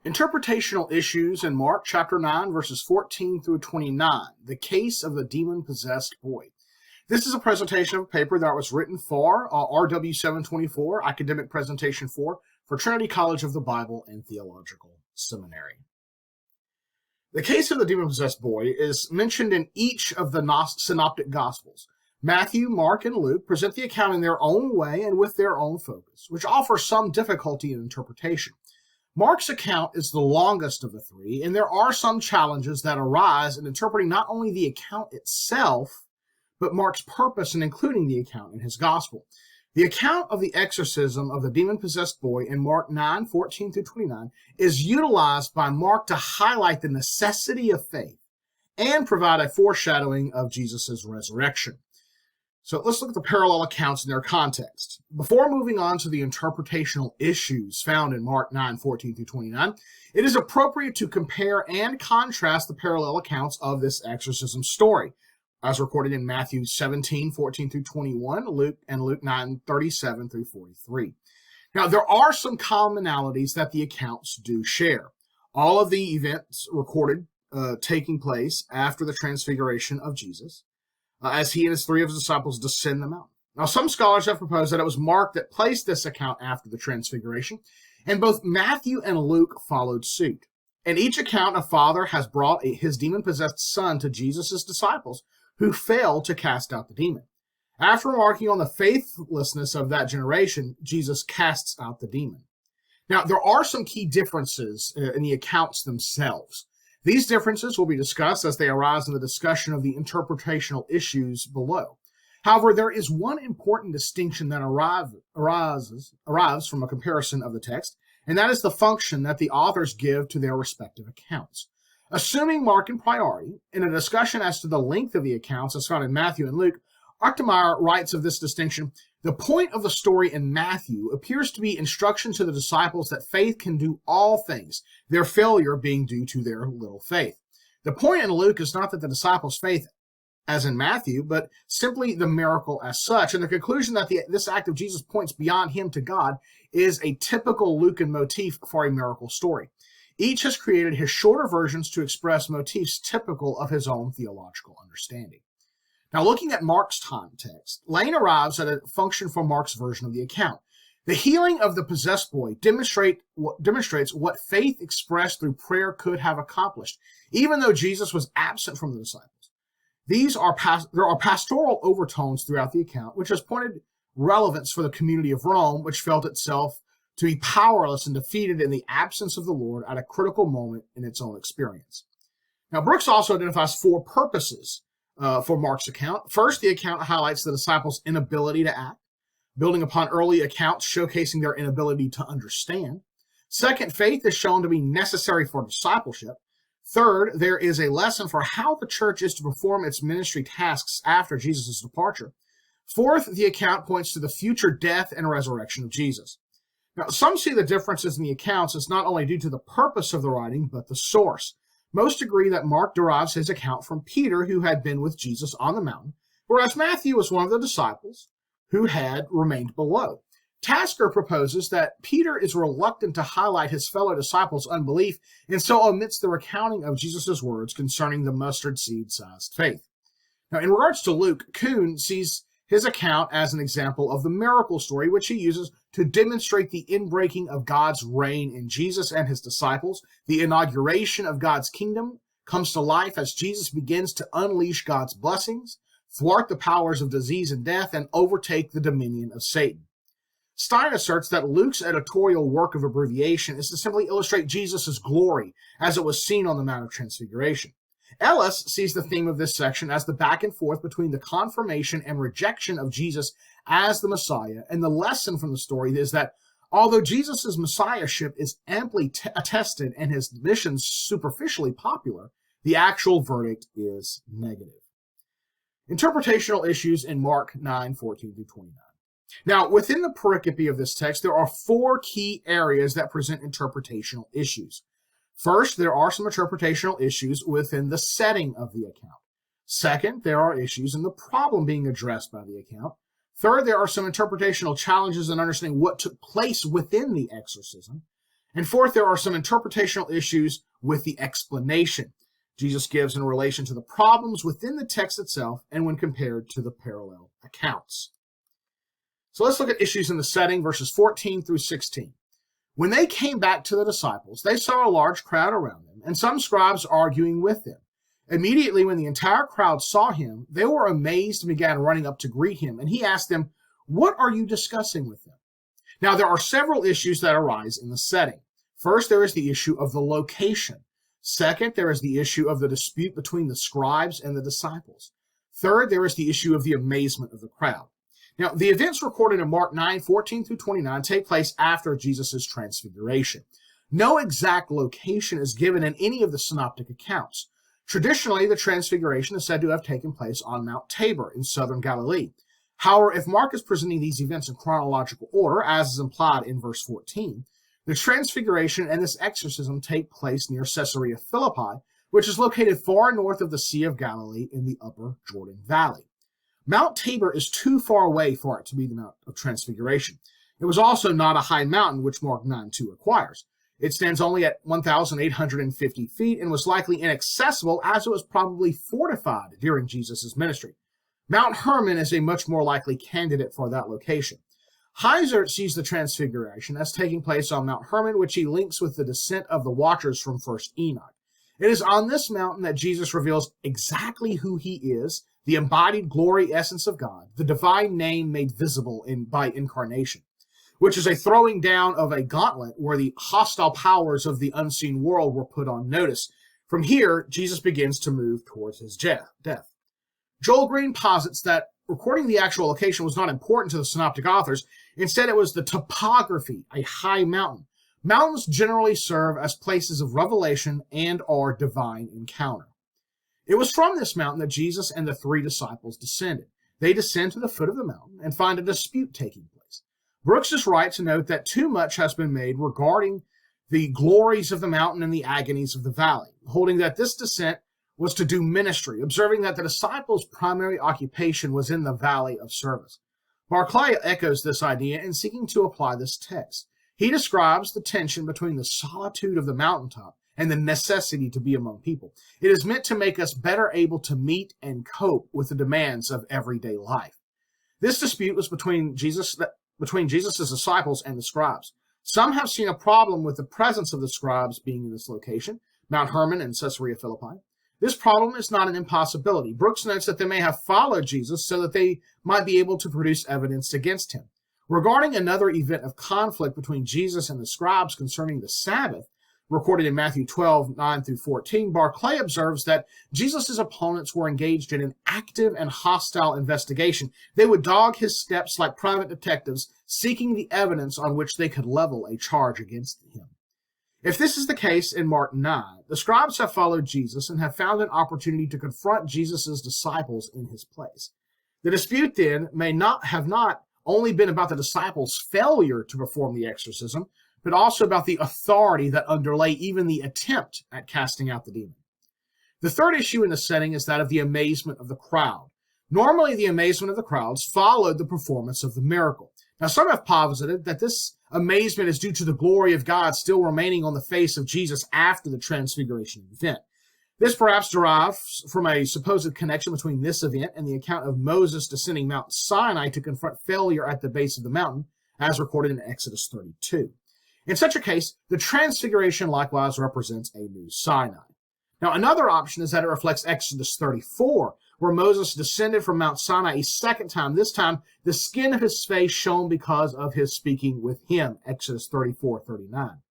Interpretational issues in Mark chapter 9, verses 14 through 29, the case of the demon-possessed boy. This is a presentation of a paper that was written for RW 724, Academic Presentation 4, for Trinity College of the Bible and Theological Seminary. The case of the demon-possessed boy is mentioned in each of the synoptic Gospels. Matthew, Mark, and Luke present the account in their own way and with their own focus, which offers some difficulty in interpretation. Mark's account is the longest of the three, and there are some challenges that arise in interpreting not only the account itself, but Mark's purpose in including the account in his gospel. The account of the exorcism of the demon-possessed boy in Mark 9, 14 through 29 is utilized by Mark to highlight the necessity of faith and provide a foreshadowing of Jesus' resurrection. So let's look at the parallel accounts in their context. Before moving on to the interpretational issues found in Mark 9, 14 through 29, it is appropriate to compare and contrast the parallel accounts of this exorcism story, as recorded in Matthew 17, 14 through 21, Luke 9, 37 through 43. Now, there are some commonalities that the accounts do share. All of the events recorded taking place after the transfiguration of Jesus, as he and his three of his disciples descend the mountain. Now, some scholars have proposed that it was Mark that placed this account after the transfiguration, and both Matthew and Luke followed suit. In each account, a father has brought his demon-possessed son to Jesus' disciples, who failed to cast out the demon. After remarking on the faithlessness of that generation, Jesus casts out the demon. Now, there are some key differences in the accounts themselves. These differences will be discussed as they arise in the discussion of the interpretational issues below. However, there is one important distinction that arrives from a comparison of the text, and that is the function that the authors give to their respective accounts. Assuming Mark in priority, in a discussion as to the length of the accounts as found in Matthew and Luke, Achtemeier writes of this distinction, the point of the story in Matthew appears to be instruction to the disciples that faith can do all things, their failure being due to their little faith. The point in Luke is not that the disciples' faith, as in Matthew, but simply the miracle as such, and the conclusion that this act of Jesus points beyond him to God is a typical Lucan motif for a miracle story. Each has created his shorter versions to express motifs typical of his own theological understanding. Now, looking at Mark's context, Lane arrives at a function for Mark's version of the account. The healing of the possessed boy demonstrates what faith expressed through prayer could have accomplished, even though Jesus was absent from the disciples. There are pastoral overtones throughout the account, which has pointed relevance for the community of Rome, which felt itself to be powerless and defeated in the absence of the Lord at a critical moment in its own experience. Now, Brooks also identifies four purposes for Mark's account. First, the account highlights the disciples' inability to act, building upon early accounts showcasing their inability to understand. Second, faith is shown to be necessary for discipleship. Third, there is a lesson for how the church is to perform its ministry tasks after Jesus' departure. Fourth, the account points to the future death and resurrection of Jesus. Now, some see the differences in the accounts as not only due to the purpose of the writing, but the source. Most agree that Mark derives his account from Peter, who had been with Jesus on the mountain, whereas Matthew was one of the disciples who had remained below. Tasker proposes that Peter is reluctant to highlight his fellow disciples' unbelief, and so omits the recounting of Jesus' words concerning the mustard seed-sized faith. Now, in regards to Luke, Kuhn sees his account as an example of the miracle story, which he uses to demonstrate the inbreaking of God's reign in Jesus and his disciples. The inauguration of God's kingdom comes to life as Jesus begins to unleash God's blessings, thwart the powers of disease and death, and overtake the dominion of Satan. Stein asserts that Luke's editorial work of abbreviation is to simply illustrate Jesus' glory as it was seen on the Mount of Transfiguration. Ellis sees the theme of this section as the back and forth between the confirmation and rejection of Jesus as the Messiah, and the lesson from the story is that although Jesus' messiahship is amply attested and his mission superficially popular, the actual verdict is negative. Interpretational issues in Mark 9, 14 through 29. Now, within the pericope of this text, there are four key areas that present interpretational issues. First, there are some interpretational issues within the setting of the account. Second, there are issues in the problem being addressed by the account. Third, there are some interpretational challenges in understanding what took place within the exorcism. And fourth, there are some interpretational issues with the explanation Jesus gives in relation to the problems within the text itself and when compared to the parallel accounts. So let's look at issues in the setting, verses 14 through 16. When they came back to the disciples, they saw a large crowd around them, and some scribes arguing with them. Immediately, when the entire crowd saw him, they were amazed and began running up to greet him. And he asked them, "What are you discussing with them?" Now, there are several issues that arise in the setting. First, there is the issue of the location. Second, there is the issue of the dispute between the scribes and the disciples. Third, there is the issue of the amazement of the crowd. Now, the events recorded in Mark 9:14 through 29 take place after Jesus' transfiguration. No exact location is given in any of the synoptic accounts. Traditionally, the transfiguration is said to have taken place on Mount Tabor in southern Galilee. However, if Mark is presenting these events in chronological order, as is implied in verse 14, the transfiguration and this exorcism take place near Caesarea Philippi, which is located far north of the Sea of Galilee in the upper Jordan Valley. Mount Tabor is too far away for it to be the Mount of Transfiguration. It was also not a high mountain, which Mark 9:2 requires. It stands only at 1,850 feet and was likely inaccessible as it was probably fortified during Jesus' ministry. Mount Hermon is a much more likely candidate for that location. Heiser sees the Transfiguration as taking place on Mount Hermon, which he links with the descent of the watchers from 1st Enoch. It is on this mountain that Jesus reveals exactly who he is, the embodied glory essence of God, the divine name made visible by incarnation, which is a throwing down of a gauntlet where the hostile powers of the unseen world were put on notice. From here, Jesus begins to move towards his death. Joel Green posits that recording the actual location was not important to the synoptic authors. Instead, it was the topography, a high mountain. Mountains generally serve as places of revelation and or divine encounter. It was from this mountain that Jesus and the three disciples descended. They descend to the foot of the mountain and find a dispute taking place. Brooks is right to note that too much has been made regarding the glories of the mountain and the agonies of the valley, holding that this descent was to do ministry, observing that the disciples' primary occupation was in the valley of service. Barclay echoes this idea in seeking to apply this text. He describes the tension between the solitude of the mountaintop and the necessity to be among people. It is meant to make us better able to meet and cope with the demands of everyday life. This dispute was between Jesus' disciples and the scribes. Some have seen a problem with the presence of the scribes being in this location, Mount Hermon and Caesarea Philippi. This problem is not an impossibility. Brooks notes that they may have followed Jesus so that they might be able to produce evidence against him. Regarding another event of conflict between Jesus and the scribes concerning the Sabbath, recorded in Matthew 12:9 through 14, Barclay observes that Jesus' opponents were engaged in an active and hostile investigation. They would dog his steps like private detectives, seeking the evidence on which they could level a charge against him. If this is the case in Mark 9, the scribes have followed Jesus and have found an opportunity to confront Jesus' disciples in his place. The dispute then may not only been about the disciples' failure to perform the exorcism, but also about the authority that underlay even the attempt at casting out the demon. The third issue in the setting is that of the amazement of the crowd. Normally, the amazement of the crowds followed the performance of the miracle. Now, some have posited that this amazement is due to the glory of God still remaining on the face of Jesus after the transfiguration event. This perhaps derives from a supposed connection between this event and the account of Moses descending Mount Sinai to confront failure at the base of the mountain, as recorded in Exodus 32. In such a case, the transfiguration likewise represents a new Sinai. Now, another option is that it reflects Exodus 34, where Moses descended from Mount Sinai a second time. This time, the skin of his face shone because of his speaking with him, Exodus 34:39.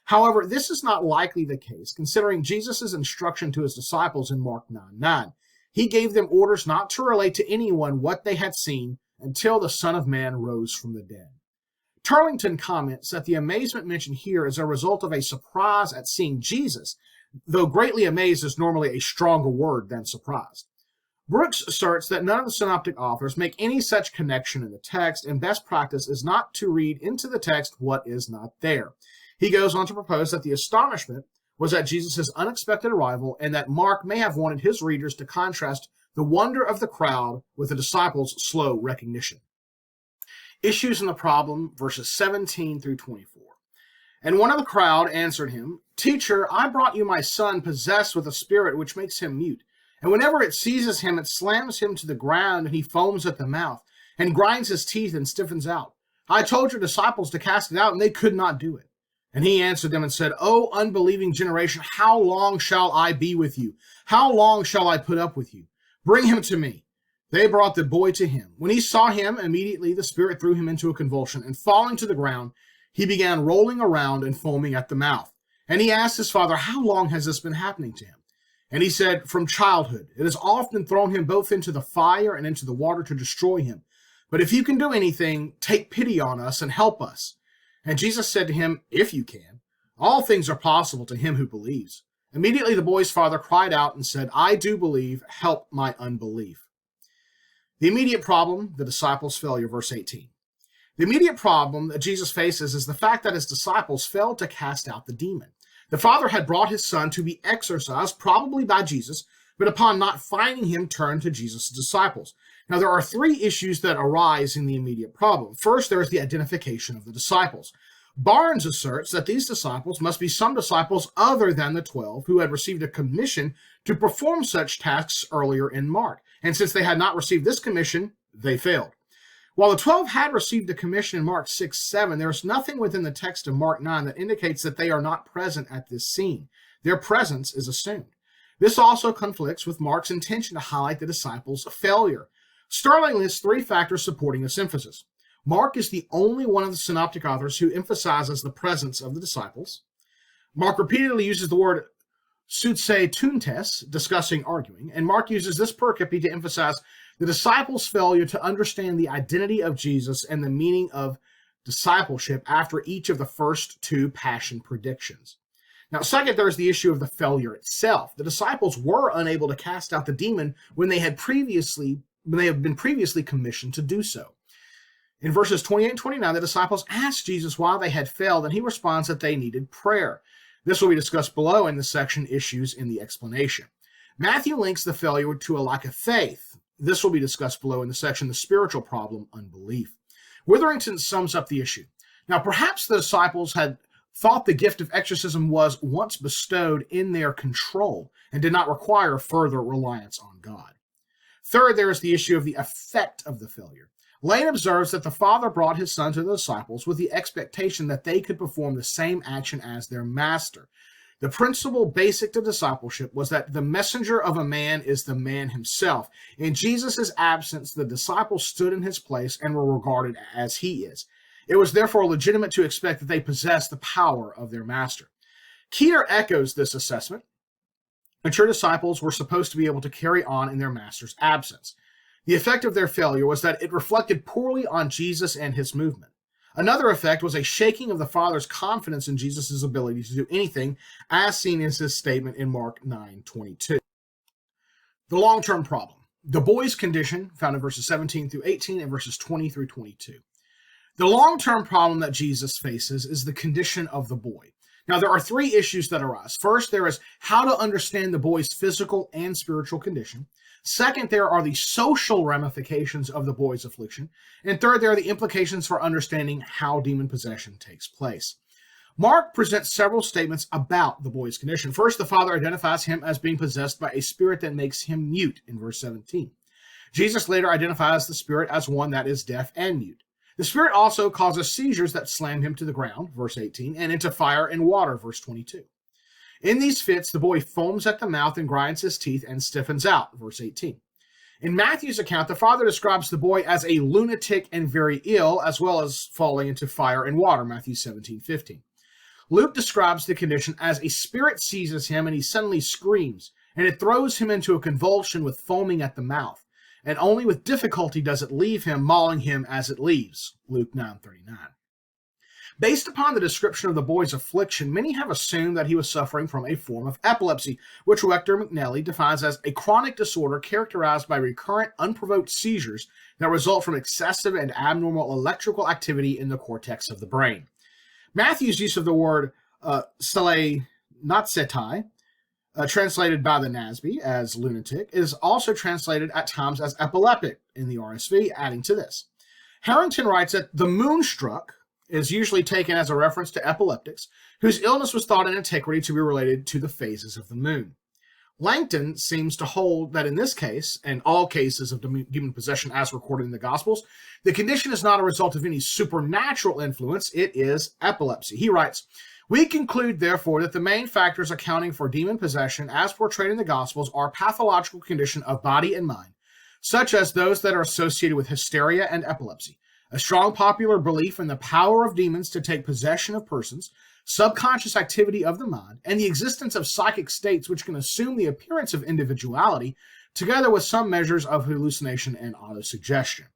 However, this is not likely the case, considering Jesus' instruction to his disciples in Mark 9:9. He gave them orders not to relate to anyone what they had seen until the Son of Man rose from the dead. Turlington comments that the amazement mentioned here is a result of a surprise at seeing Jesus, though greatly amazed is normally a stronger word than surprised. Brooks asserts that none of the synoptic authors make any such connection in the text, and best practice is not to read into the text what is not there. He goes on to propose that the astonishment was at Jesus' unexpected arrival, and that Mark may have wanted his readers to contrast the wonder of the crowd with the disciples' slow recognition. Issues in the problem, verses 17 through 24. And one of the crowd answered him, Teacher, I brought you my son possessed with a spirit which makes him mute. And whenever it seizes him, it slams him to the ground, and he foams at the mouth, and grinds his teeth and stiffens out. I told your disciples to cast it out, and they could not do it. And he answered them and said, O unbelieving generation, how long shall I be with you? How long shall I put up with you? Bring him to me. They brought the boy to him. When he saw him, immediately the spirit threw him into a convulsion, and falling to the ground, he began rolling around and foaming at the mouth. And he asked his father, How long has this been happening to him? And he said, From childhood. It has often thrown him both into the fire and into the water to destroy him. But if you can do anything, take pity on us and help us. And Jesus said to him, If you can, all things are possible to him who believes. Immediately the boy's father cried out and said, I do believe, help my unbelief. The immediate problem, the disciples' failure, verse 18. The immediate problem that Jesus faces is the fact that his disciples failed to cast out the demon. The father had brought his son to be exorcised, probably by Jesus, but upon not finding him, turned to Jesus' disciples. Now, there are three issues that arise in the immediate problem. First, there is the identification of the disciples. Barnes asserts that these disciples must be some disciples other than the 12 who had received a commission to perform such tasks earlier in Mark. And since they had not received this commission, they failed. While the 12 had received a commission in Mark 6:7, there is nothing within the text of Mark 9 that indicates that they are not present at this scene. Their presence is assumed. This also conflicts with Mark's intention to highlight the disciples' failure. Sterling lists three factors supporting this emphasis. Mark is the only one of the synoptic authors who emphasizes the presence of the disciples. Mark repeatedly uses the word "sutse tuntes," discussing, arguing, and Mark uses this pericope to emphasize the disciples' failure to understand the identity of Jesus and the meaning of discipleship after each of the first two passion predictions. Now, second, there's the issue of the failure itself. The disciples were unable to cast out the demon when they had been previously commissioned to do so. In verses 28 and 29, the disciples asked Jesus why they had failed, and he responds that they needed prayer. This will be discussed below in the section Issues in the Explanation. Matthew links the failure to a lack of faith. This will be discussed below in the section The Spiritual Problem, Unbelief. Witherington sums up the issue. Now, perhaps the disciples had thought the gift of exorcism was once bestowed in their control and did not require further reliance on God. Third, there is the issue of the effect of the failure. Lane observes that the father brought his son to the disciples with the expectation that they could perform the same action as their master. The principle basic to discipleship was that the messenger of a man is the man himself. In Jesus' absence, the disciples stood in his place and were regarded as he is. It was therefore legitimate to expect that they possessed the power of their master. Keeter echoes this assessment. Mature disciples were supposed to be able to carry on in their master's absence. The effect of their failure was that it reflected poorly on Jesus and his movement. Another effect was a shaking of the Father's confidence in Jesus' ability to do anything, as seen in his statement in Mark 9:22. The long-term problem. The boy's condition, found in verses 17 through 18 and verses 20 through 22. The long-term problem that Jesus faces is the condition of the boy. Now, there are three issues that arise. First, there is how to understand the boy's physical and spiritual condition. Second, there are the social ramifications of the boy's affliction. And third, there are the implications for understanding how demon possession takes place. Mark presents several statements about the boy's condition. First, the father identifies him as being possessed by a spirit that makes him mute in verse 17. Jesus later identifies the spirit as one that is deaf and mute. The spirit also causes seizures that slam him to the ground, verse 18, and into fire and water, verse 22. In these fits, the boy foams at the mouth and grinds his teeth and stiffens out, verse 18. In Matthew's account, the father describes the boy as a lunatic and very ill, as well as falling into fire and water, Matthew 17:15. Luke describes the condition as a spirit seizes him and he suddenly screams, and it throws him into a convulsion with foaming at the mouth, and only with difficulty does it leave him, mauling him as it leaves, Luke 9:39. Based upon the description of the boy's affliction, many have assumed that he was suffering from a form of epilepsy, which Rector McNally defines as a chronic disorder characterized by recurrent, unprovoked seizures that result from excessive and abnormal electrical activity in the cortex of the brain. Matthew's use of the word selenatsetai, translated by the NASB as lunatic, is also translated at times as epileptic in the RSV, adding to this. Harrington writes that the moonstruck is usually taken as a reference to epileptics, whose illness was thought in antiquity to be related to the phases of the moon. Langton seems to hold that in this case, and all cases of demon possession as recorded in the Gospels, the condition is not a result of any supernatural influence, it is epilepsy. He writes, "We conclude, therefore, that the main factors accounting for demon possession as portrayed in the Gospels are pathological condition of body and mind, such as those that are associated with hysteria and epilepsy, a strong popular belief in the power of demons to take possession of persons, subconscious activity of the mind, and the existence of psychic states which can assume the appearance of individuality, together with some measures of hallucination and autosuggestion."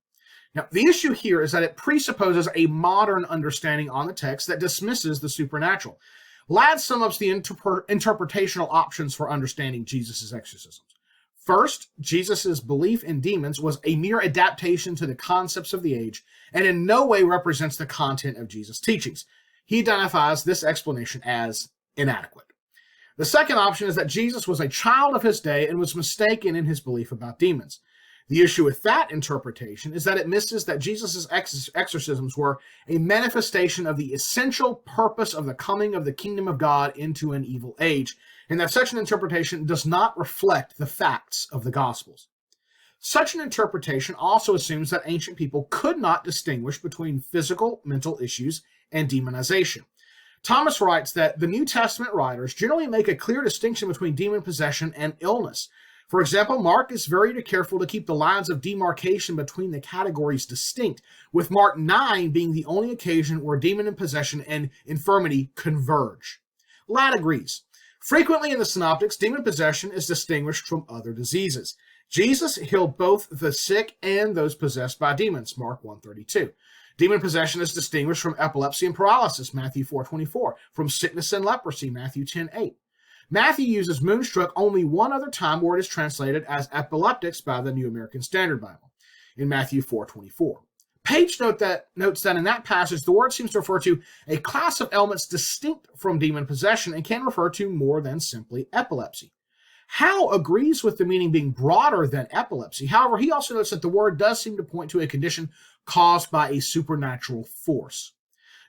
Now, the issue here is that it presupposes a modern understanding on the text that dismisses the supernatural. Ladd sums up the interpretational options for understanding Jesus' exorcisms. First, Jesus' belief in demons was a mere adaptation to the concepts of the age and in no way represents the content of Jesus' teachings. He identifies this explanation as inadequate. The second option is that Jesus was a child of his day and was mistaken in his belief about demons. The issue with that interpretation is that it misses that Jesus' exorcisms were a manifestation of the essential purpose of the coming of the kingdom of God into an evil age, and that such an interpretation does not reflect the facts of the Gospels. Such an interpretation also assumes that ancient people could not distinguish between physical, mental issues and demonization. Thomas writes that the New Testament writers generally make a clear distinction between demon possession and illness. For example, Mark is very careful to keep the lines of demarcation between the categories distinct, with Mark 9 being the only occasion where demon possession and infirmity converge. Ladd agrees. Frequently in the Synoptics, demon possession is distinguished from other diseases. Jesus healed both the sick and those possessed by demons, Mark 1:32. Demon possession is distinguished from epilepsy and paralysis, Matthew 4:24, from sickness and leprosy, Matthew 10:8. Matthew uses moonstruck only one other time where it is translated as epileptics by the New American Standard Bible, in Matthew 4:24. Page notes that in that passage, the word seems to refer to a class of ailments distinct from demon possession and can refer to more than simply epilepsy. Howe agrees with the meaning being broader than epilepsy. However, he also notes that the word does seem to point to a condition caused by a supernatural force.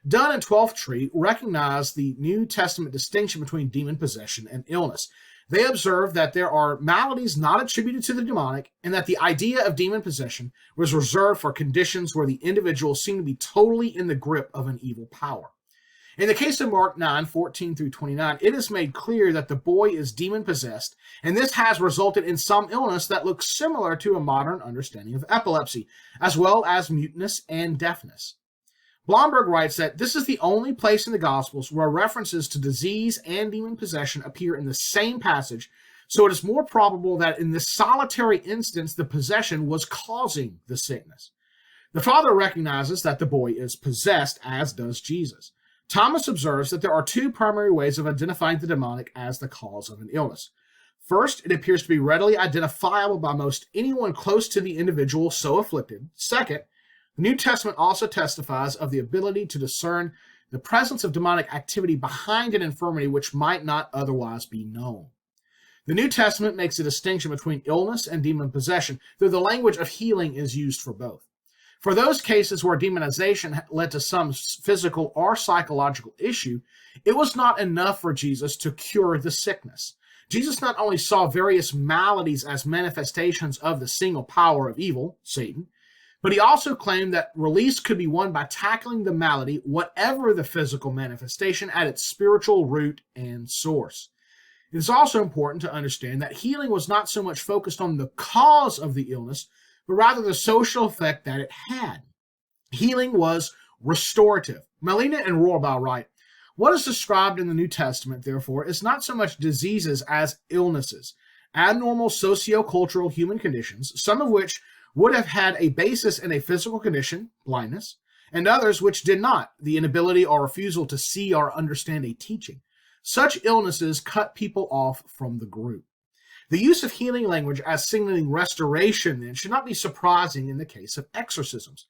Dunn and Twelftree recognize the New Testament distinction between demon possession and illness. They observe that there are maladies not attributed to the demonic and that the idea of demon possession was reserved for conditions where the individual seemed to be totally in the grip of an evil power. In the case of Mark 9:14-29, it is made clear that the boy is demon-possessed, and this has resulted in some illness that looks similar to a modern understanding of epilepsy, as well as muteness and deafness. Blomberg writes that this is the only place in the Gospels where references to disease and demon possession appear in the same passage, so it is more probable that in this solitary instance the possession was causing the sickness. The father recognizes that the boy is possessed, as does Jesus. Thomas observes that there are two primary ways of identifying the demonic as the cause of an illness. First, it appears to be readily identifiable by most anyone close to the individual so afflicted. Second, the New Testament also testifies of the ability to discern the presence of demonic activity behind an infirmity which might not otherwise be known. The New Testament makes a distinction between illness and demon possession, though the language of healing is used for both. For those cases where demonization led to some physical or psychological issue, it was not enough for Jesus to cure the sickness. Jesus not only saw various maladies as manifestations of the single power of evil, Satan, but he also claimed that release could be won by tackling the malady, whatever the physical manifestation, at its spiritual root and source. It is also important to understand that healing was not so much focused on the cause of the illness, but rather the social effect that it had. Healing was restorative. Melina and Rohrbaugh write, "What is described in the New Testament, therefore, is not so much diseases as illnesses, abnormal socio-cultural human conditions, some of which would have had a basis in a physical condition, blindness, and others which did not, the inability or refusal to see or understand a teaching. Such illnesses cut people off from the group." The use of healing language as signaling restoration, then, should not be surprising in the case of exorcisms.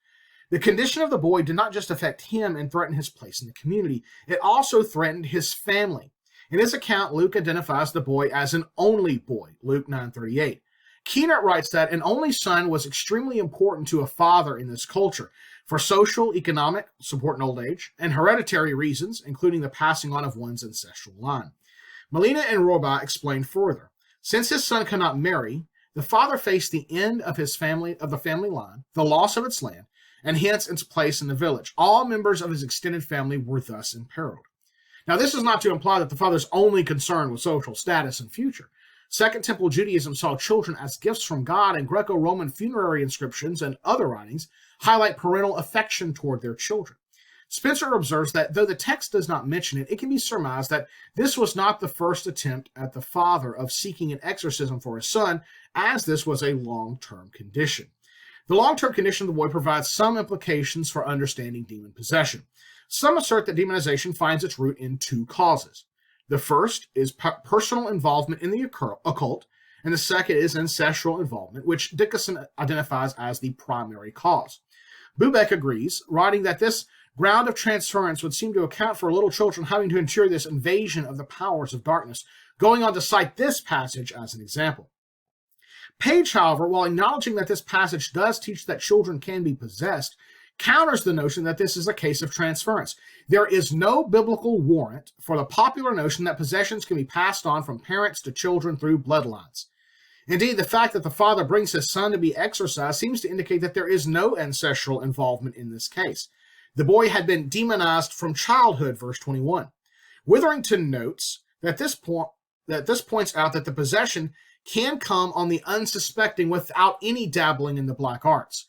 The condition of the boy did not just affect him and threaten his place in the community, it also threatened his family. In his account, Luke identifies the boy as an only boy, Luke 9:38. Keener writes that an only son was extremely important to a father in this culture for social, economic, support in old age, and hereditary reasons, including the passing on of one's ancestral line. Molina and Rohrbaugh explain further. Since his son could not marry, the father faced the end of the family line, the loss of its land, and hence its place in the village. All members of his extended family were thus imperiled. Now, this is not to imply that the father's only concern was social status and future. Second Temple Judaism saw children as gifts from God, and Greco-Roman funerary inscriptions and other writings highlight parental affection toward their children. Spencer observes that though the text does not mention it, it can be surmised that this was not the first attempt at the father of seeking an exorcism for his son, as this was a long-term condition. The long-term condition of the boy provides some implications for understanding demon possession. Some assert that demonization finds its root in two causes. The first is personal involvement in the occult, and the second is ancestral involvement, which Dickinson identifies as the primary cause. Bubeck agrees, writing that this ground of transference would seem to account for little children having to endure this invasion of the powers of darkness, going on to cite this passage as an example. Page, however, while acknowledging that this passage does teach that children can be possessed, counters the notion that this is a case of transference. There is no biblical warrant for the popular notion that possessions can be passed on from parents to children through bloodlines. Indeed, the fact that the father brings his son to be exorcised seems to indicate that there is no ancestral involvement in this case. The boy had been demonized from childhood, verse 21. Witherington notes that this points out that the possession can come on the unsuspecting without any dabbling in the black arts.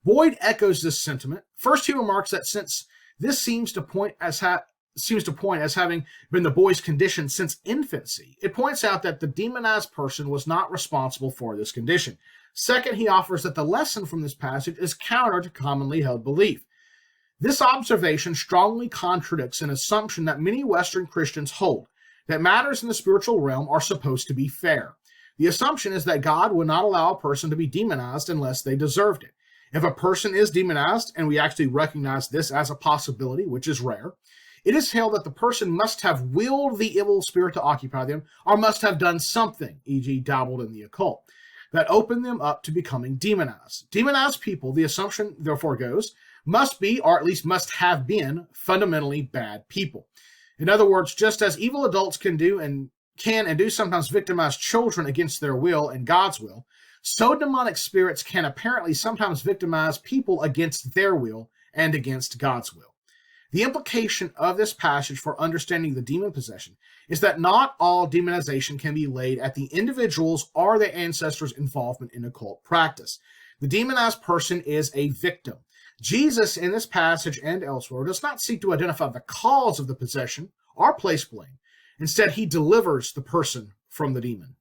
Boyd echoes this sentiment. First, he remarks that since this seems to point as having been the boy's condition since infancy, it points out that the demonized person was not responsible for this condition. Second, he offers that the lesson from this passage is counter to commonly held belief. This observation strongly contradicts an assumption that many Western Christians hold, that matters in the spiritual realm are supposed to be fair. The assumption is that God would not allow a person to be demonized unless they deserved it. If a person is demonized, and we actually recognize this as a possibility, which is rare, it is held that the person must have willed the evil spirit to occupy them, or must have done something, e.g. dabbled in the occult, that opened them up to becoming demonized. Demonized people, the assumption therefore goes, must be, or at least must have been, fundamentally bad people. In other words, just as evil adults can and do sometimes victimize children against their will and God's will, so demonic spirits can apparently sometimes victimize people against their will and against God's will. The implication of this passage for understanding the demon possession is that not all demonization can be laid at the individual's or their ancestors' involvement in occult practice. The demonized person is a victim. Jesus, in this passage and elsewhere, does not seek to identify the cause of the possession or place blame. Instead, he delivers the person from the demon.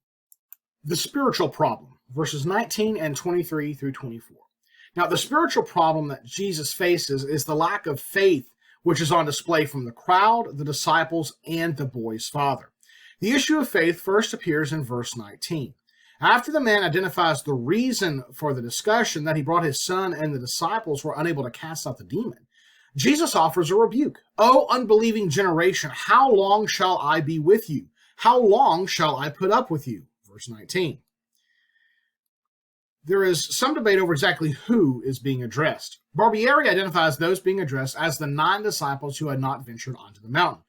The spiritual problem, verses 19 and 23 through 24. Now, the spiritual problem that Jesus faces is the lack of faith which is on display from the crowd, the disciples, and the boy's father. The issue of faith first appears in verse 19. After the man identifies the reason for the discussion, that he brought his son and the disciples were unable to cast out the demon, Jesus offers a rebuke. "O unbelieving generation, how long shall I be with you? How long shall I put up with you?" Verse 19. There is some debate over exactly who is being addressed. Barbieri identifies those being addressed as the 9 disciples who had not ventured onto the mountain.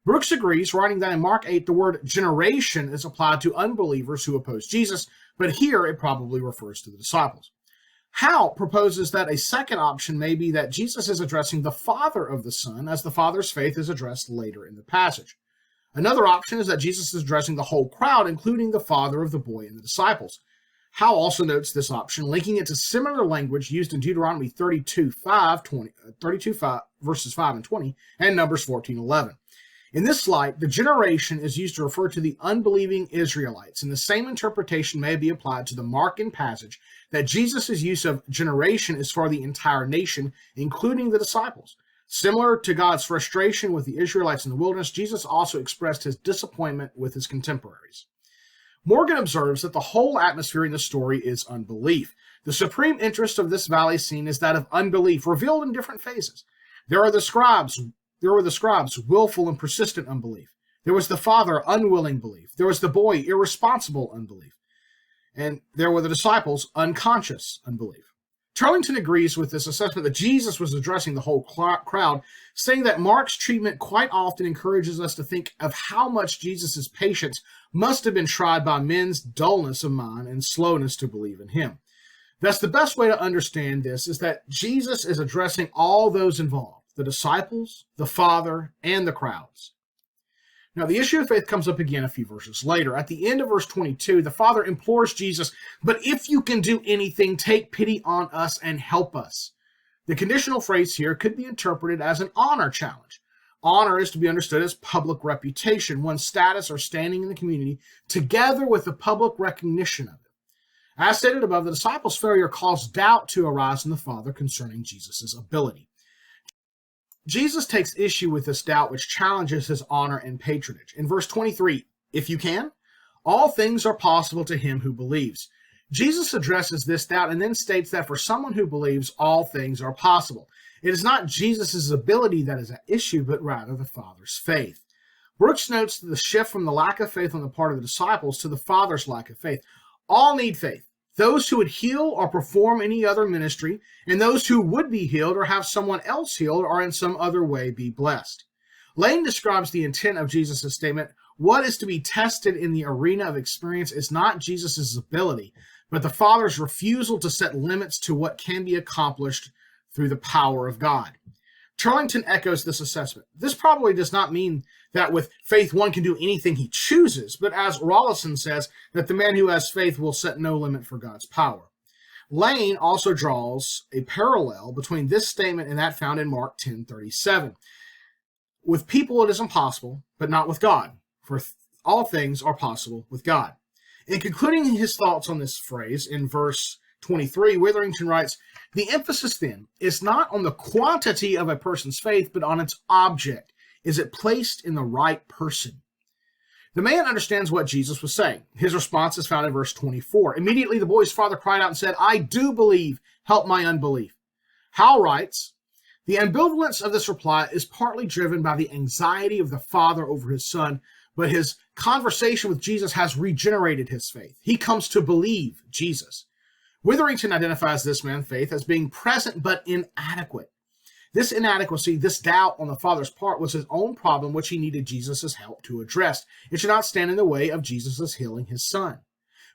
Brooks agrees, writing that in Mark 8, the word generation is applied to unbelievers who oppose Jesus, but here it probably refers to the disciples. Howe proposes that a second option may be that Jesus is addressing the father of the son, as the father's faith is addressed later in the passage. Another option is that Jesus is addressing the whole crowd, including the father of the boy and the disciples. Howe also notes this option, linking it to similar language used in Deuteronomy 32, verses 5 and 20, and Numbers 14:11. In this light, the generation is used to refer to the unbelieving Israelites, and the same interpretation may be applied to the Markan passage that Jesus' use of generation is for the entire nation, including the disciples. Similar to God's frustration with the Israelites in the wilderness, Jesus also expressed his disappointment with his contemporaries. Morgan observes that the whole atmosphere in the story is unbelief. The supreme interest of this valley scene is that of unbelief, revealed in different phases. There were the scribes, willful and persistent unbelief. There was the father, unwilling belief. There was the boy, irresponsible unbelief. And there were the disciples' unconscious unbelief. Turlington agrees with this assessment that Jesus was addressing the whole crowd, saying that Mark's treatment quite often encourages us to think of how much Jesus' patience must have been tried by men's dullness of mind and slowness to believe in him. Thus, the best way to understand this is that Jesus is addressing all those involved, the disciples, the Father, and the crowds. Now, the issue of faith comes up again a few verses later. At the end of verse 22, the Father implores Jesus, "But if you can do anything, take pity on us and help us." The conditional phrase here could be interpreted as an honor challenge. Honor is to be understood as public reputation, one's status or standing in the community, together with the public recognition of it. As stated above, the disciples' failure caused doubt to arise in the Father concerning Jesus' ability. Jesus takes issue with this doubt, which challenges his honor and patronage. In verse 23, "If you can, all things are possible to him who believes." Jesus addresses this doubt and then states that for someone who believes, all things are possible. It is not Jesus' ability that is at issue, but rather the Father's faith. Brooks notes the shift from the lack of faith on the part of the disciples to the Father's lack of faith. All need faith. Those who would heal or perform any other ministry, and those who would be healed or have someone else healed or in some other way be blessed. Lane describes the intent of Jesus' statement, "What is to be tested in the arena of experience is not Jesus' ability, but the Father's refusal to set limits to what can be accomplished through the power of God." Turlington echoes this assessment. This probably does not mean that with faith one can do anything he chooses, but as Rawlinson says, that the man who has faith will set no limit for God's power. Lane also draws a parallel between this statement and that found in Mark 10:37. With people it is impossible, but not with God, for all things are possible with God. In concluding his thoughts on this phrase in verse 23, Witherington writes, "The emphasis then is not on the quantity of a person's faith, but on its object. Is it placed in the right person?" The man understands what Jesus was saying. His response is found in verse 24. "Immediately the boy's father cried out and said, 'I do believe, help my unbelief.'" Howe writes, "The ambivalence of this reply is partly driven by the anxiety of the father over his son, but his conversation with Jesus has regenerated his faith. He comes to believe Jesus." Witherington identifies this man's faith as being present but inadequate. This inadequacy, this doubt on the Father's part, was his own problem which he needed Jesus' help to address. It should not stand in the way of Jesus' healing his son.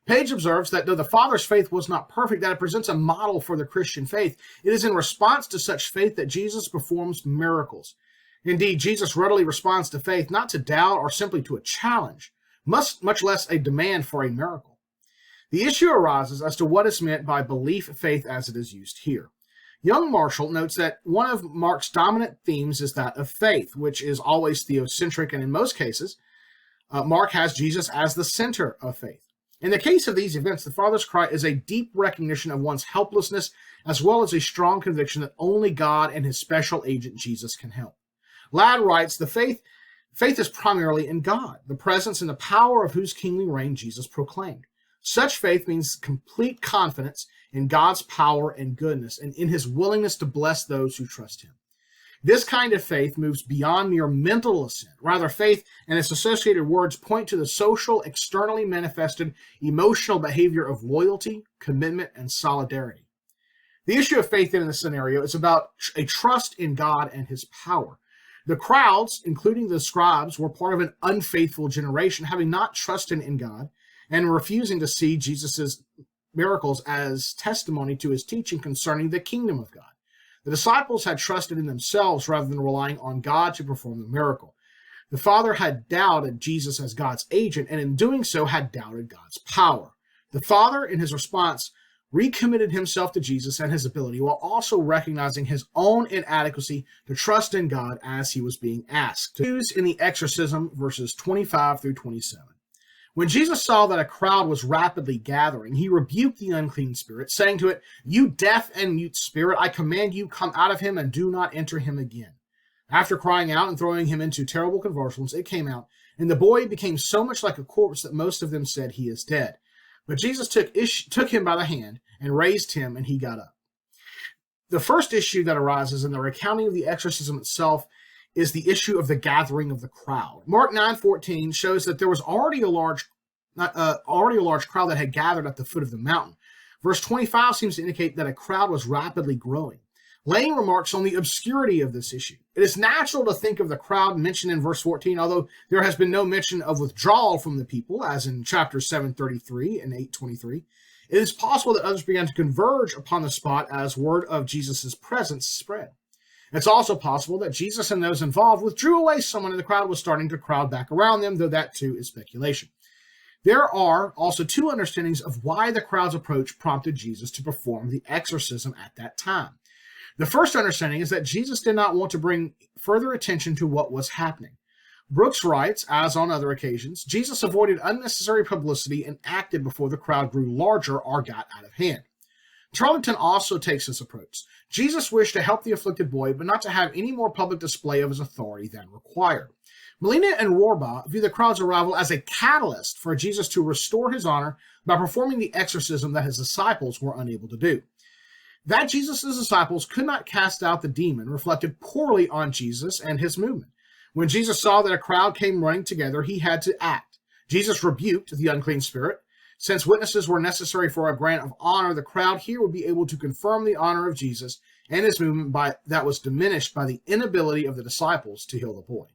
Page observes that though the Father's faith was not perfect, that it presents a model for the Christian faith. It is in response to such faith that Jesus performs miracles. Indeed, Jesus readily responds to faith, not to doubt or simply to a challenge, much less a demand for a miracle. The issue arises as to what is meant by belief faith as it is used here. Young Marshall notes that one of Mark's dominant themes is that of faith, which is always theocentric, and in most cases, Mark has Jesus as the center of faith. In the case of these events, the Father's cry is a deep recognition of one's helplessness, as well as a strong conviction that only God and his special agent Jesus can help. Ladd writes, "The faith is primarily in God, the presence and the power of whose kingly reign Jesus proclaimed. Such faith means complete confidence in God's power and goodness and in his willingness to bless those who trust him. This kind of faith moves beyond mere mental assent. Rather, faith and its associated words point to the social, externally manifested emotional behavior of loyalty, commitment, and solidarity." The issue of faith in this scenario is about a trust in God and his power. The crowds, including the scribes, were part of an unfaithful generation, having not trusted in God and refusing to see Jesus' miracles as testimony to his teaching concerning the kingdom of God. The disciples had trusted in themselves rather than relying on God to perform the miracle. The Father had doubted Jesus as God's agent, and in doing so had doubted God's power. The Father, in his response, recommitted himself to Jesus and his ability, while also recognizing his own inadequacy to trust in God as he was being asked. To use in the exorcism, verses 25 through 27. When Jesus saw that a crowd was rapidly gathering, he rebuked the unclean spirit, saying to it, "You deaf and mute spirit, I command you, come out of him and do not enter him again." After crying out and throwing him into terrible convulsions, it came out, and the boy became so much like a corpse that most of them said, "He is dead." But Jesus took him by the hand and raised him, and he got up. The first issue that arises in the recounting of the exorcism itself is the issue of the gathering of the crowd. Mark 9:14 shows that there was already a large already a large crowd that had gathered at the foot of the mountain. Verse 25 seems to indicate that a crowd was rapidly growing. Lane remarks on the obscurity of this issue. It is natural to think of the crowd mentioned in verse 14, although there has been no mention of withdrawal from the people, as in chapters 7:33 and 8:23. It is possible that others began to converge upon the spot as word of Jesus' presence spread. It's also possible that Jesus and those involved withdrew away someone and the crowd was starting to crowd back around them, though that too is speculation. There are also two understandings of why the crowd's approach prompted Jesus to perform the exorcism at that time. The first understanding is that Jesus did not want to bring further attention to what was happening. Brooks writes, as on other occasions, Jesus avoided unnecessary publicity and acted before the crowd grew larger or got out of hand. Charlton also takes this approach. Jesus wished to help the afflicted boy, but not to have any more public display of his authority than required. Molina and Rohrbaugh view the crowd's arrival as a catalyst for Jesus to restore his honor by performing the exorcism that his disciples were unable to do. That Jesus' disciples could not cast out the demon reflected poorly on Jesus and his movement. When Jesus saw that a crowd came running together, he had to act. Jesus rebuked the unclean spirit. Since witnesses were necessary for a grant of honor, the crowd here would be able to confirm the honor of Jesus and his movement that was diminished by the inability of the disciples to heal the boy.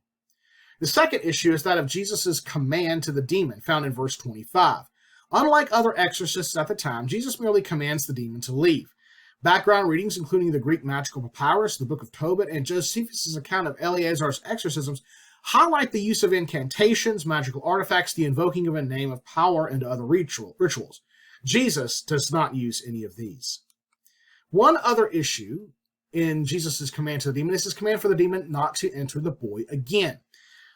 The second issue is that of Jesus' command to the demon, found in verse 25. Unlike other exorcists at the time, Jesus merely commands the demon to leave. Background readings, including the Greek magical papyrus, the Book of Tobit, and Josephus' account of Eleazar's exorcisms, highlight the use of incantations, magical artifacts, the invoking of a name of power, and other rituals. Jesus does not use any of these. One other issue in Jesus' command to the demon is his command for the demon not to enter the boy again.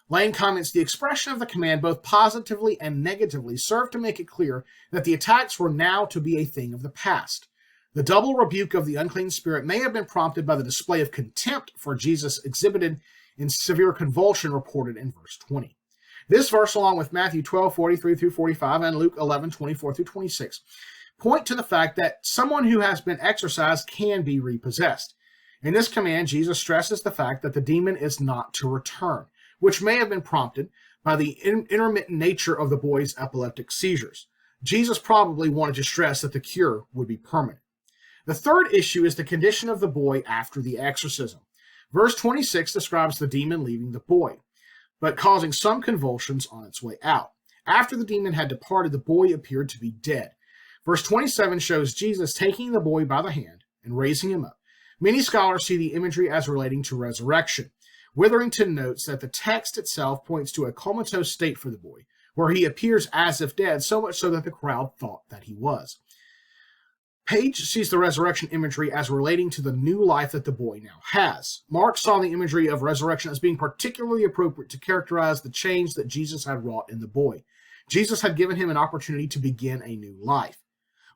Lane comments, the expression of the command, both positively and negatively, served to make it clear that the attacks were now to be a thing of the past. The double rebuke of the unclean spirit may have been prompted by the display of contempt for Jesus exhibited in severe convulsion reported in verse 20. This verse, along with Matthew 12:43 through 45 and Luke 11:24 through 26, point to the fact that someone who has been exorcised can be repossessed. In this command, Jesus stresses the fact that the demon is not to return, which may have been prompted by the intermittent nature of the boy's epileptic seizures. Jesus probably wanted to stress that the cure would be permanent. The third issue is the condition of the boy after the exorcism. Verse 26 describes the demon leaving the boy, but causing some convulsions on its way out. After the demon had departed, the boy appeared to be dead. Verse 27 shows Jesus taking the boy by the hand and raising him up. Many scholars see the imagery as relating to resurrection. Witherington notes that the text itself points to a comatose state for the boy, where he appears as if dead, so much so that the crowd thought that he was. Page sees the resurrection imagery as relating to the new life that the boy now has. Mark saw the imagery of resurrection as being particularly appropriate to characterize the change that Jesus had wrought in the boy. Jesus had given him an opportunity to begin a new life.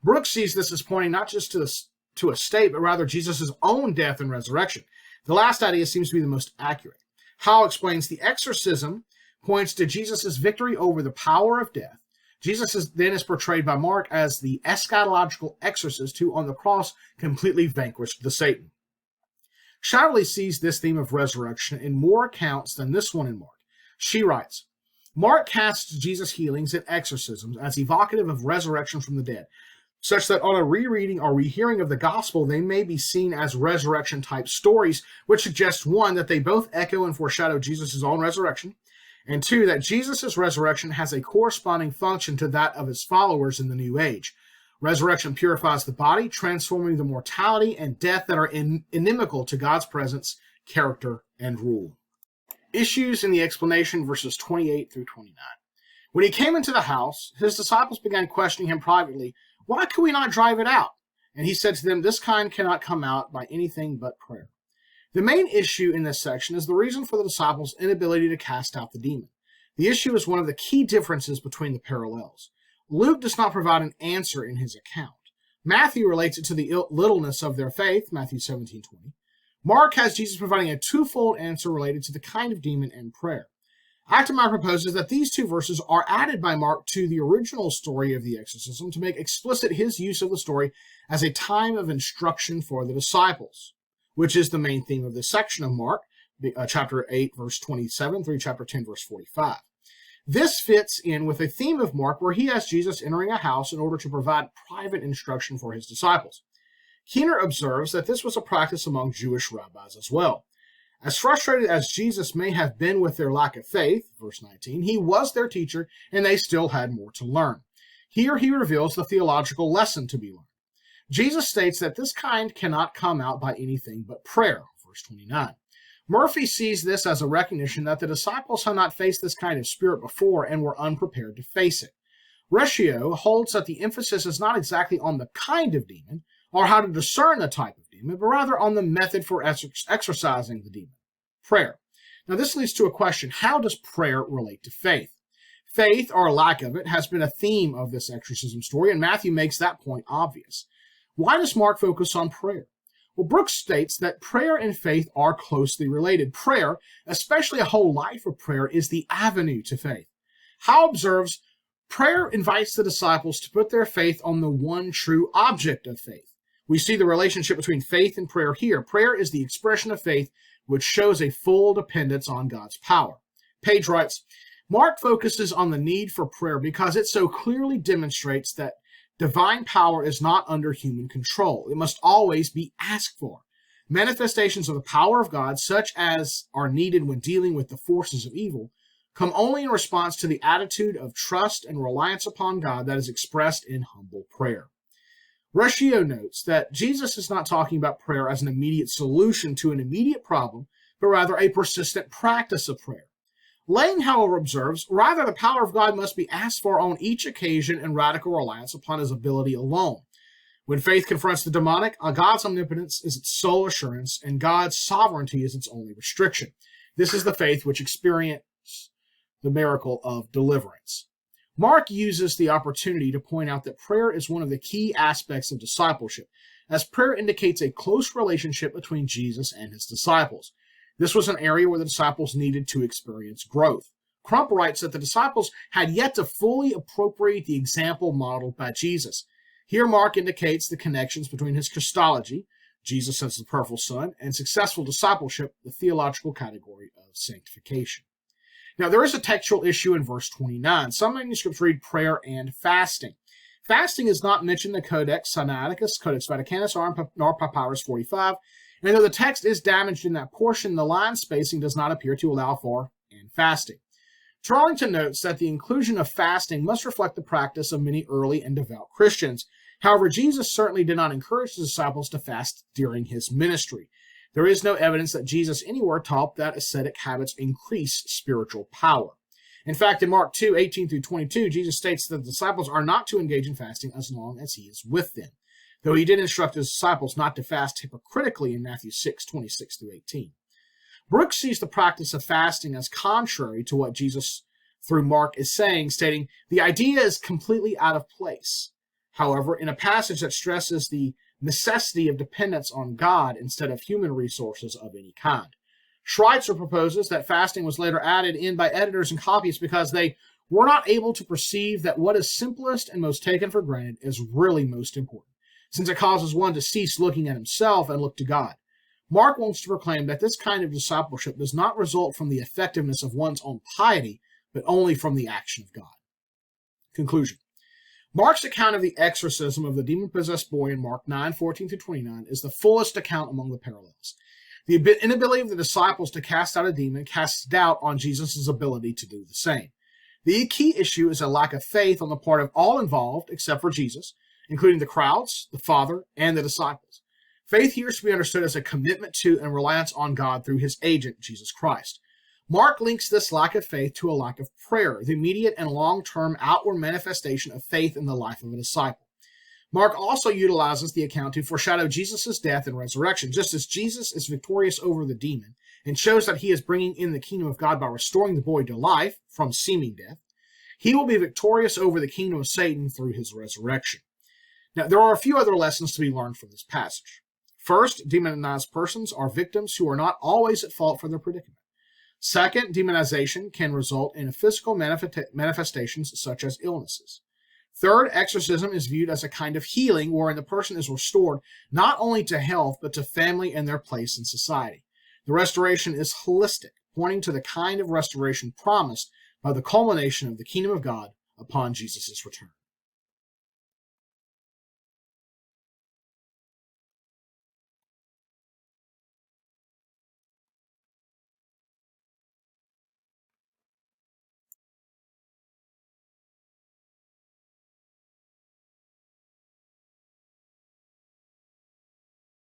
Brooks sees this as pointing not just to a state, but rather Jesus' own death and resurrection. The last idea seems to be the most accurate. Howe explains the exorcism points to Jesus' victory over the power of death. Jesus then is portrayed by Mark as the eschatological exorcist who on the cross completely vanquished the Satan. Shively sees this theme of resurrection in more accounts than this one in Mark. She writes, Mark casts Jesus' healings and exorcisms as evocative of resurrection from the dead, such that on a rereading or rehearing of the gospel, they may be seen as resurrection-type stories, which suggests, one, that they both echo and foreshadow Jesus' own resurrection, and two, that Jesus' resurrection has a corresponding function to that of his followers in the New Age. Resurrection purifies the body, transforming the mortality and death that are inimical to God's presence, character, and rule. Issues in the explanation, verses 28 through 29. When he came into the house, his disciples began questioning him privately, why could we not drive it out? And he said to them, this kind cannot come out by anything but prayer. The main issue in this section is the reason for the disciples' inability to cast out the demon. The issue is one of the key differences between the parallels. Luke does not provide an answer in his account. Matthew relates it to the littleness of their faith, Matthew 17:20. Mark has Jesus providing a twofold answer related to the kind of demon and prayer. Actemeier proposes that these two verses are added by Mark to the original story of the exorcism to make explicit his use of the story as a time of instruction for the disciples, which is the main theme of this section of Mark, chapter 8, verse 27 through chapter 10, verse 45. This fits in with a theme of Mark where he has Jesus entering a house in order to provide private instruction for his disciples. Keener observes that this was a practice among Jewish rabbis as well. As frustrated as Jesus may have been with their lack of faith, verse 19, he was their teacher and they still had more to learn. Here he reveals the theological lesson to be learned. Jesus states that this kind cannot come out by anything but prayer, verse 29. Murphy sees this as a recognition that the disciples had not faced this kind of spirit before and were unprepared to face it. Recio holds that the emphasis is not exactly on the kind of demon or how to discern the type of demon, but rather on the method for exorcising the demon, prayer. Now this leads to a question: how does prayer relate to faith? Faith, or lack of it, has been a theme of this exorcism story, and Matthew makes that point obvious. Why does Mark focus on prayer? Well, Brooks states that prayer and faith are closely related. Prayer, especially a whole life of prayer, is the avenue to faith. Howe observes, prayer invites the disciples to put their faith on the one true object of faith. We see the relationship between faith and prayer here. Prayer is the expression of faith which shows a full dependence on God's power. Page writes, Mark focuses on the need for prayer because it so clearly demonstrates that divine power is not under human control. It must always be asked for. Manifestations of the power of God, such as are needed when dealing with the forces of evil, come only in response to the attitude of trust and reliance upon God that is expressed in humble prayer. Recio notes that Jesus is not talking about prayer as an immediate solution to an immediate problem, but rather a persistent practice of prayer. Lane, however, observes, rather the power of God must be asked for on each occasion in radical reliance upon his ability alone. When faith confronts the demonic, God's omnipotence is its sole assurance, and God's sovereignty is its only restriction. This is the faith which experienced the miracle of deliverance. Mark uses the opportunity to point out that prayer is one of the key aspects of discipleship, as prayer indicates a close relationship between Jesus and his disciples. This was an area where the disciples needed to experience growth. Crump writes that the disciples had yet to fully appropriate the example modeled by Jesus. Here Mark indicates the connections between his Christology, Jesus as the prayerful Son, and successful discipleship, the theological category of sanctification. Now, there is a textual issue in verse 29. Some manuscripts read prayer and fasting. Fasting is not mentioned in the Codex Sinaiticus, Codex Vaticanus, nor Papyrus 45, and though the text is damaged in that portion, the line spacing does not appear to allow for and fasting. Tarlington notes that the inclusion of fasting must reflect the practice of many early and devout Christians. However, Jesus certainly did not encourage the disciples to fast during his ministry. There is no evidence that Jesus anywhere taught that ascetic habits increase spiritual power. In fact, in Mark 2, 18 through 22, Jesus states that the disciples are not to engage in fasting as long as he is with them, though he did instruct his disciples not to fast hypocritically in Matthew 6, 26 through 18. Brooks sees the practice of fasting as contrary to what Jesus, through Mark, is saying, stating, the idea is completely out of place. However, in a passage that stresses the necessity of dependence on God instead of human resources of any kind. Schweitzer proposes that fasting was later added in by editors and copyists because they were not able to perceive that what is simplest and most taken for granted is really most important, since it causes one to cease looking at himself and look to God. Mark wants to proclaim that this kind of discipleship does not result from the effectiveness of one's own piety, but only from the action of God. Conclusion. Mark's account of the exorcism of the demon-possessed boy in Mark 9, 14 through 29 is the fullest account among the parallels. The inability of the disciples to cast out a demon casts doubt on Jesus' ability to do the same. The key issue is a lack of faith on the part of all involved except for Jesus, including the crowds, the Father, and the disciples. Faith here is to be understood as a commitment to and reliance on God through his agent, Jesus Christ. Mark links this lack of faith to a lack of prayer, the immediate and long-term outward manifestation of faith in the life of a disciple. Mark also utilizes the account to foreshadow Jesus' death and resurrection. Just as Jesus is victorious over the demon and shows that he is bringing in the kingdom of God by restoring the boy to life from seeming death, he will be victorious over the kingdom of Satan through his resurrection. Now, there are a few other lessons to be learned from this passage. First, demonized persons are victims who are not always at fault for their predicament. Second, demonization can result in physical manifestations such as illnesses. Third, exorcism is viewed as a kind of healing wherein the person is restored not only to health, but to family and their place in society. The restoration is holistic, pointing to the kind of restoration promised by the culmination of the kingdom of God upon Jesus' return.